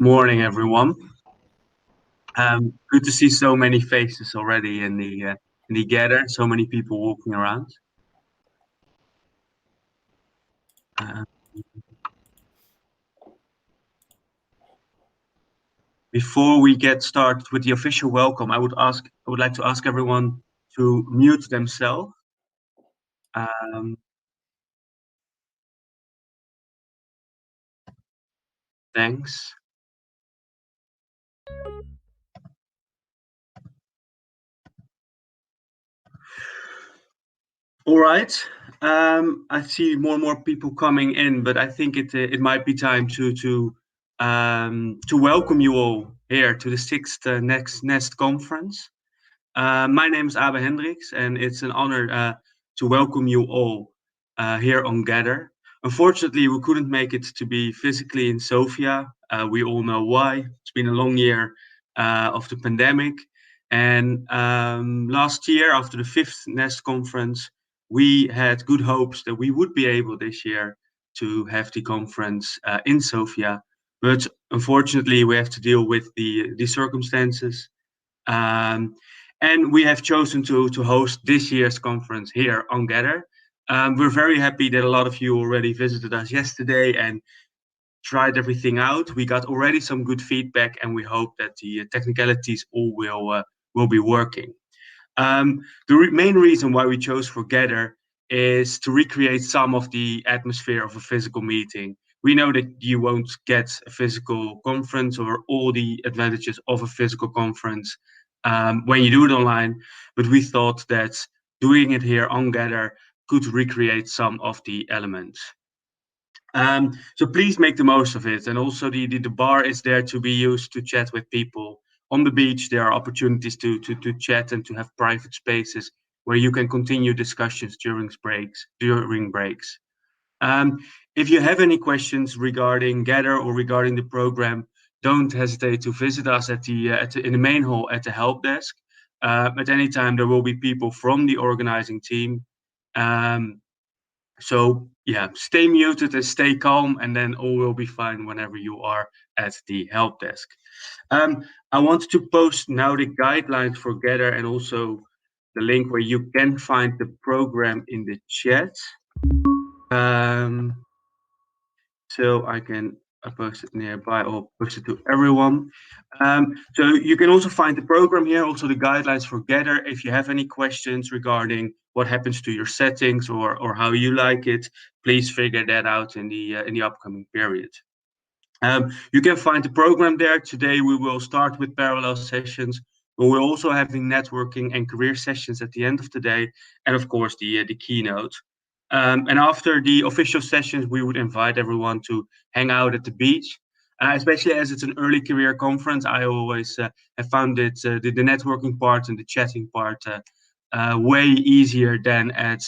Morning, everyone. Good to see so many faces already in the gather. So many people walking around. Uh, Before we get started with the official welcome, I would like to ask everyone to mute themselves. Um, Thanks. All right. I see more and more people coming in, but I think it might be time to welcome you all here to the sixth next Nest conference. My name is Abe Hendricks, and it's an honor to welcome you all here on Gather. Unfortunately, we couldn't make it to be physically in Sofia. We all know why. It's been a long year of the pandemic. And last year, after the fifth Nest conference, we had good hopes that we would be able this year to have the conference in Sofia. But unfortunately, we have to deal with the circumstances. Um, and we have chosen to host this year's conference here on Gather. We're very happy that a lot of you already visited us yesterday and tried everything out. We got already some good feedback, and we hope that the technicalities all will be working. The main reason why we chose for Gather is to recreate some of the atmosphere of a physical meeting. We know that you won't get a physical conference or all the advantages of a physical conference when you do it online, but we thought that doing it here on Gather could recreate some of the elements. So please make the most of it. And also the bar is there to be used to chat with people. On the beach, there are opportunities to chat and to have private spaces where you can continue discussions during breaks. Um, if you have any questions regarding Gather or regarding the program, don't hesitate to visit us in the main hall at the help desk. At any time, there will be people from the organizing team. Um, so yeah, stay muted and stay calm, and then all will be fine whenever you are at the help desk. I want to post now the guidelines for Gather and also the link where you can find the program in the chat. Um, so I can post it nearby or post it to everyone. So you can also find the program here, also the guidelines for Gather. If you have any questions regarding what happens to your settings or how you like it, please figure that out in the upcoming period. You can find the program there. Today we will start with parallel sessions, but we're also having networking and career sessions at the end of the day, and of course the keynote. And after the official sessions, we would invite everyone to hang out at the beach. Especially as it's an early career conference, I always have found the networking part and the chatting part way easier than at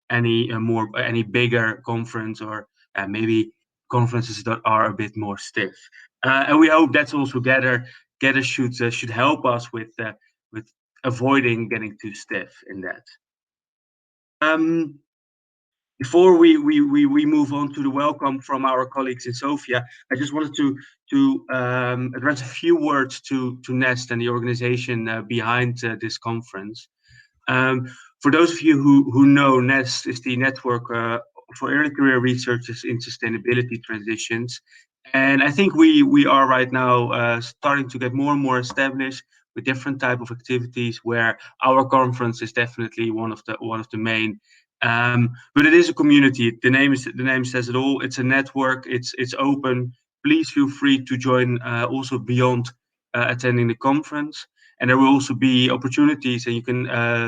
any bigger conference or maybe conferences that are a bit more stiff. And we hope that's also Gather should help us with avoiding getting too stiff in that. Um, Before we move on to the welcome from our colleagues in Sofia, I just wanted to address a few words to Nest and the organization behind this conference. Um, for those of you who know, Nest is the network for early career researchers in sustainability transitions, and I think we are right now starting to get more and more established with different type of activities. Where our conference is definitely one of the main. But it is a community. The name says it all. It's a network. It's open. Please feel free to join also beyond attending the conference. And there will also be opportunities, and you can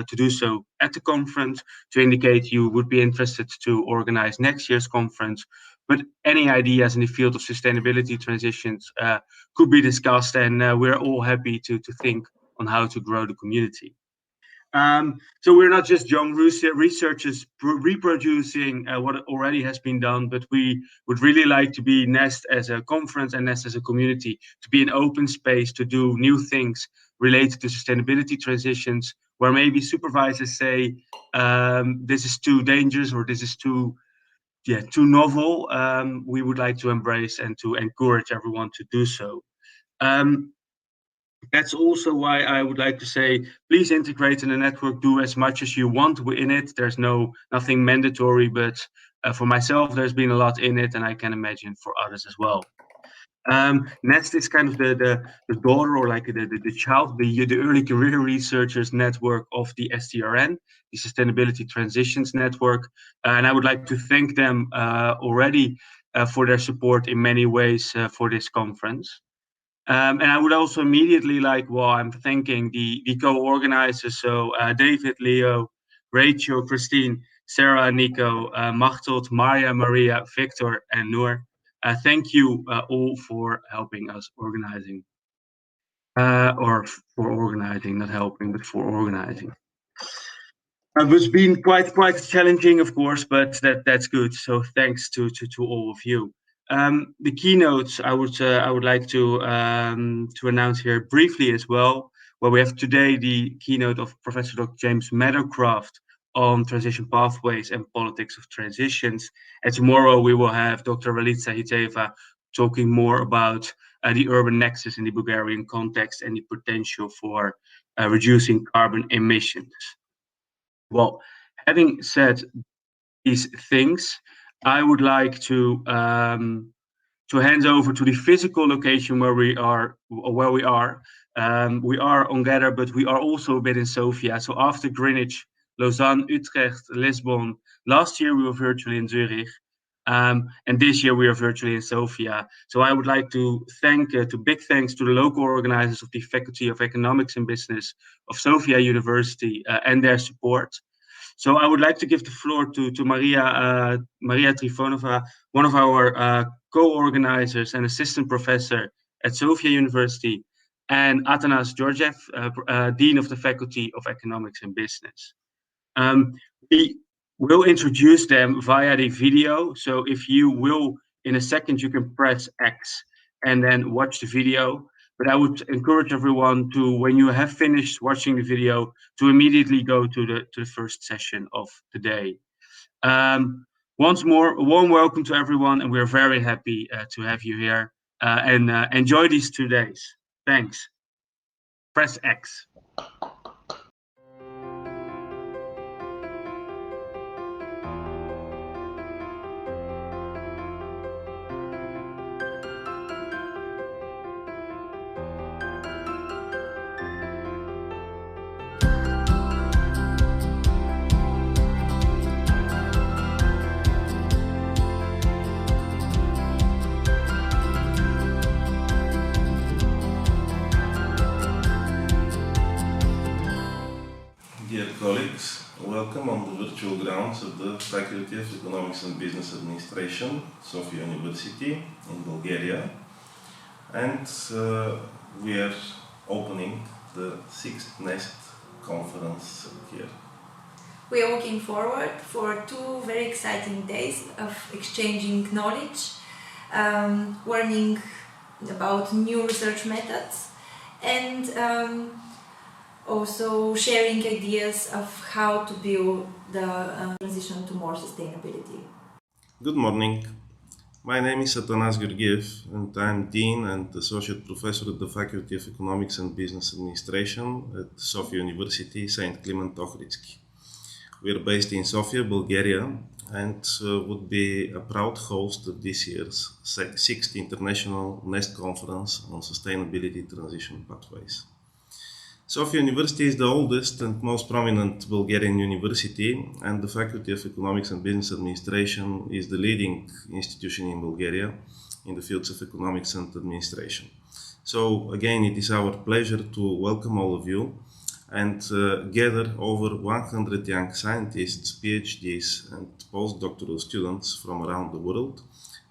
to do so at the conference to indicate you would be interested to organize next year's conference. But any ideas in the field of sustainability transitions could be discussed, and we're all happy to think on how to grow the community. So we're not just young researchers reproducing what already has been done, but we would really like to be Nest as a conference and Nest as a community, to be an open space to do new things related to sustainability transitions, where maybe supervisors say this is too dangerous or this is too novel. We would like to embrace and to encourage everyone to do so. Um, that's also why I would like to say, please integrate in the network, do as much as you want in it. There's nothing mandatory, but for myself, there's been a lot in it, and I can imagine for others as well. Nest is kind of the daughter, or like the child, the early career researchers network of the STRN, the Sustainability Transitions Network. And I would like to thank them already for their support in many ways for this conference. And I would also immediately I'm thanking the co-organizers, so David, Leo, Rachel, Christine, Sarah, Nico, Machteld, Maria, Maria, Victor, and Noor. Thank you all for helping us organizing, or for organizing, not helping, but for organizing. It's been quite challenging, of course, but that's good. So thanks to all of you. The keynotes I would like to announce here briefly as well. Well, we have today the keynote of Professor Dr. James Meadowcroft on transition pathways and politics of transitions. And tomorrow we will have Dr. Ralitza Hiteva talking more about the urban nexus in the Bulgarian context and the potential for reducing carbon emissions. Well, having said these things, I would like to hand over to the physical location where we are. We are on Gather, but we are also a bit in Sofia. So after Greenwich, Lausanne, Utrecht, Lisbon, last year we were virtually in Zurich. And this year we are virtually in Sofia. So I would like to big thanks to the local organizers of the Faculty of Economics and Business of Sofia University and their support. So I would like to give the floor to Maria Trifonova, one of our co-organizers and assistant professor at Sofia University, and Atanas Georgiev, Dean of the Faculty of Economics and Business. We will introduce them via the video. So if you will, in a second, you can press X and then watch the video. But I would encourage everyone to, when you have finished watching the video, to immediately go to the first session of the day. Once more, a warm welcome to everyone, and we're very happy to have you here. And enjoy these 2 days. Thanks. Press X. Dear colleagues, welcome on the virtual grounds of the Faculty of Economics and Business Administration, Sofia University in Bulgaria. And we are opening the 6th NEST conference here. We are looking forward for 2 very exciting days of exchanging knowledge, learning about new research methods, and also sharing ideas of how to build the transition to more sustainability. Good morning. My name is Atanas Georgiev, and I'm Dean and Associate Professor at the Faculty of Economics and Business Administration at Sofia University, St. Clement Ohridski. We are based in Sofia, Bulgaria, and would be a proud host of this year's 6th International NEST Conference on Sustainability Transition Pathways. Sofia University is the oldest and most prominent Bulgarian university, and the Faculty of Economics and Business Administration is the leading institution in Bulgaria in the fields of economics and administration. So again, it is our pleasure to welcome all of you and gather over 100 young scientists, PhDs and postdoctoral students from around the world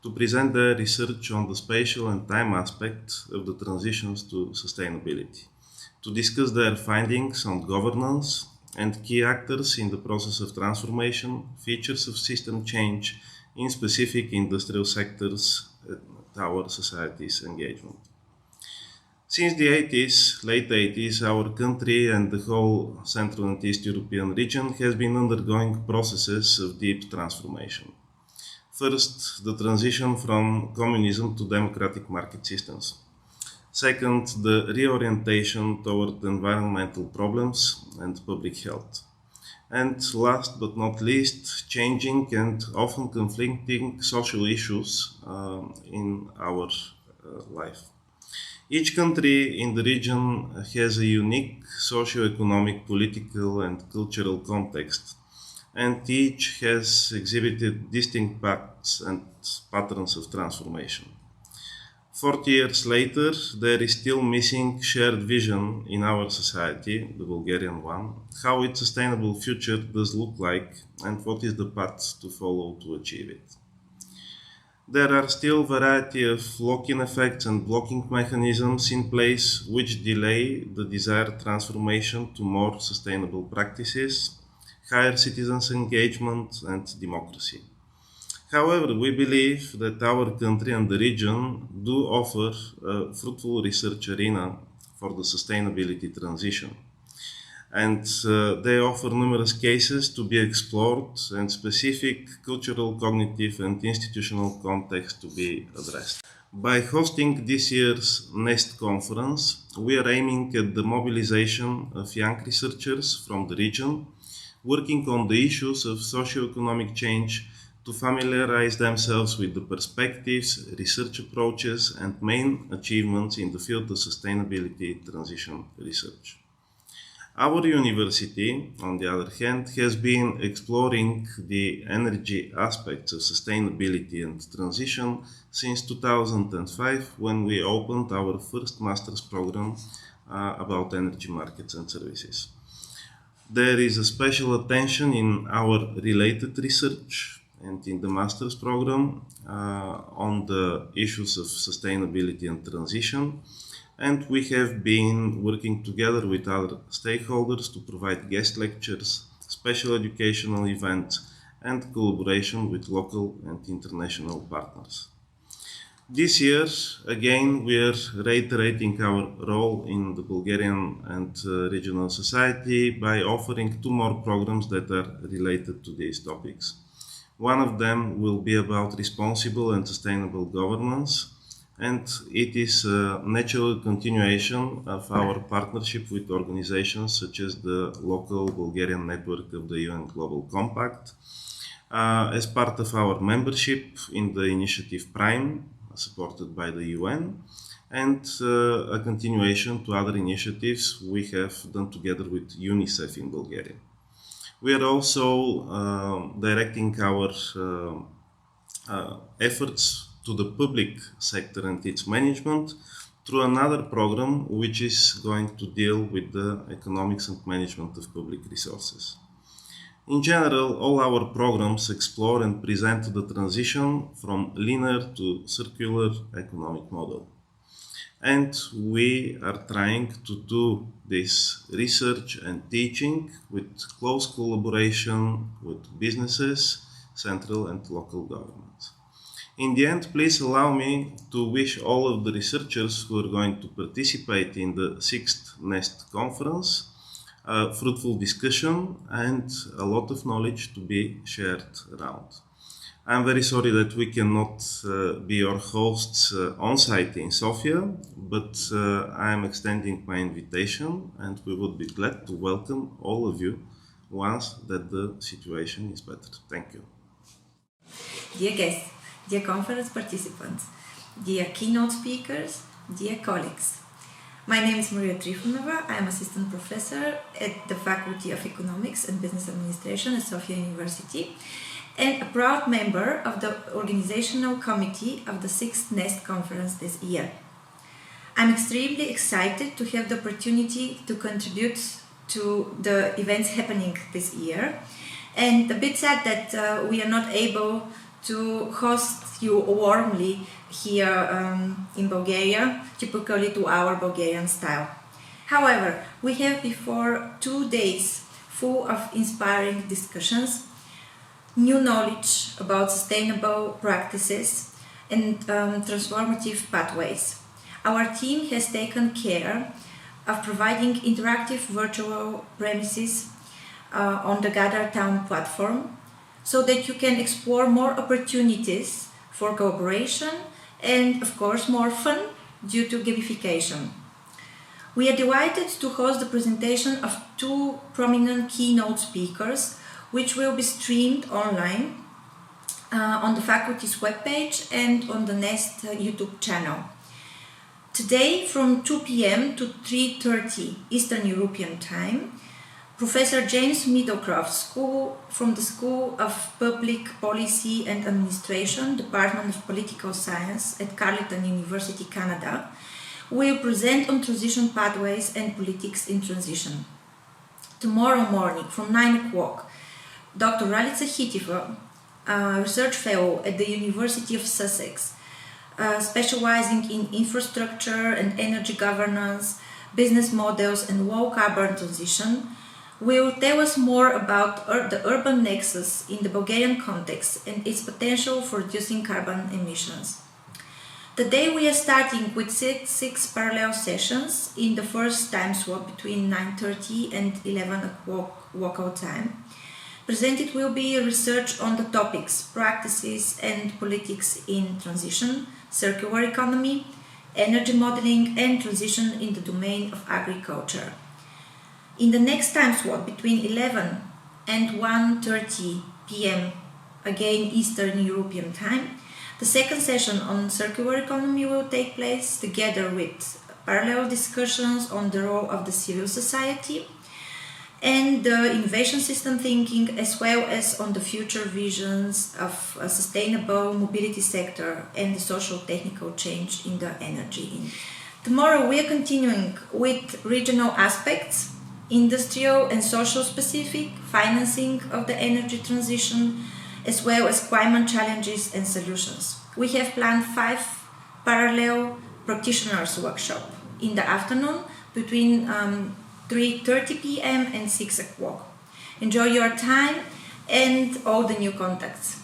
to present their research on the spatial and time aspects of the transitions to sustainability, to discuss their findings on governance and key actors in the process of transformation, features of system change in specific industrial sectors at our society's engagement. Since the late 80s, our country and the whole Central and East European region has been undergoing processes of deep transformation. First, the transition from communism to democratic market systems. Second, the reorientation toward environmental problems and public health. And last but not least, changing and often conflicting social issues in our life. Each country in the region has a unique socio-economic, political, and cultural context, and each has exhibited distinct paths and patterns of transformation. 40 years later, there is still missing shared vision in our society, the Bulgarian one, how its sustainable future does look like and what is the path to follow to achieve it. There are still variety of lock-in effects and blocking mechanisms in place which delay the desired transformation to more sustainable practices, higher citizens' engagement and democracy. However, we believe that our country and the region do offer a fruitful research arena for the sustainability transition. And they offer numerous cases to be explored and specific cultural, cognitive, and institutional context to be addressed. By hosting this year's NEST conference, we are aiming at the mobilization of young researchers from the region, working on the issues of socio-economic change to familiarize themselves with the perspectives, research approaches, and main achievements in the field of sustainability transition research. Our university, on the other hand, has been exploring the energy aspects of sustainability and transition since 2005, when we opened our first master's program about energy markets and services. There is a special attention in our related research and in the master's program on the issues of sustainability and transition. And we have been working together with other stakeholders to provide guest lectures, special educational events, and collaboration with local and international partners. This year, again, we are reiterating our role in the Bulgarian and regional society by offering two more programs that are related to these topics. One of them will be about responsible and sustainable governance, and it is a natural continuation of our partnership with organizations such as the local Bulgarian network of the UN Global Compact, as part of our membership in the initiative PRIME, supported by the UN, and a continuation to other initiatives we have done together with UNICEF in Bulgaria. We are also directing our efforts to the public sector and its management through another program which is going to deal with the economics and management of public resources. In general, all our programs explore and present the transition from linear to circular economic model. And we are trying to do this research and teaching with close collaboration with businesses, central and local governments. In the end, please allow me to wish all of the researchers who are going to participate in the 6th NEST conference a fruitful discussion and a lot of knowledge to be shared around. I'm very sorry that we cannot be your hosts on site in Sofia, but I am extending my invitation and we would be glad to welcome all of you once that the situation is better. Thank you. Dear guests, dear conference participants, dear keynote speakers, dear colleagues. My name is Maria Trifonova. I am assistant professor at the Faculty of Economics and Business Administration at Sofia University and a proud member of the organizational committee of the 6th NEST conference this year. I'm extremely excited to have the opportunity to contribute to the events happening this year, and a bit sad that we are not able to host you warmly here in Bulgaria, typically to our Bulgarian style. However, we have before 2 days full of inspiring discussions, new knowledge about sustainable practices and transformative pathways. Our team has taken care of providing interactive virtual premises on the Gather Town platform so that you can explore more opportunities for cooperation and, of course, more fun due to gamification. We are delighted to host the presentation of two prominent keynote speakers, which will be streamed online on the faculty's webpage and on the NEST YouTube channel. Today, from 2 p.m. to 3:30 Eastern European Time, Professor James Middlecroft from the School of Public Policy and Administration, Department of Political Science at Carleton University, Canada, will present on transition pathways and politics in transition. Tomorrow morning, from 9 o'clock, Dr. Ralica Hitiva, a research fellow at the University of Sussex, specializing in infrastructure and energy governance, business models and low carbon transition, will tell us more about the urban nexus in the Bulgarian context and its potential for reducing carbon emissions. Today we are starting with six parallel sessions in the first time slot between 9:30 and 11 o'clock local time. Presented will be research on the topics, practices and politics in transition, circular economy, energy modeling and transition in the domain of agriculture. In the next time slot between 11 and 1:30 p.m. again Eastern European time, the second session on circular economy will take place together with parallel discussions on the role of the civil society and the innovation system thinking, as well as on the future visions of a sustainable mobility sector and the social technical change in the energy industry. Tomorrow we are continuing with regional aspects, industrial and social specific, financing of the energy transition, as well as climate challenges and solutions. We have planned 5 parallel practitioners workshops in the afternoon between 3:30 p.m. and 6 o'clock. Enjoy your time and all the new contacts.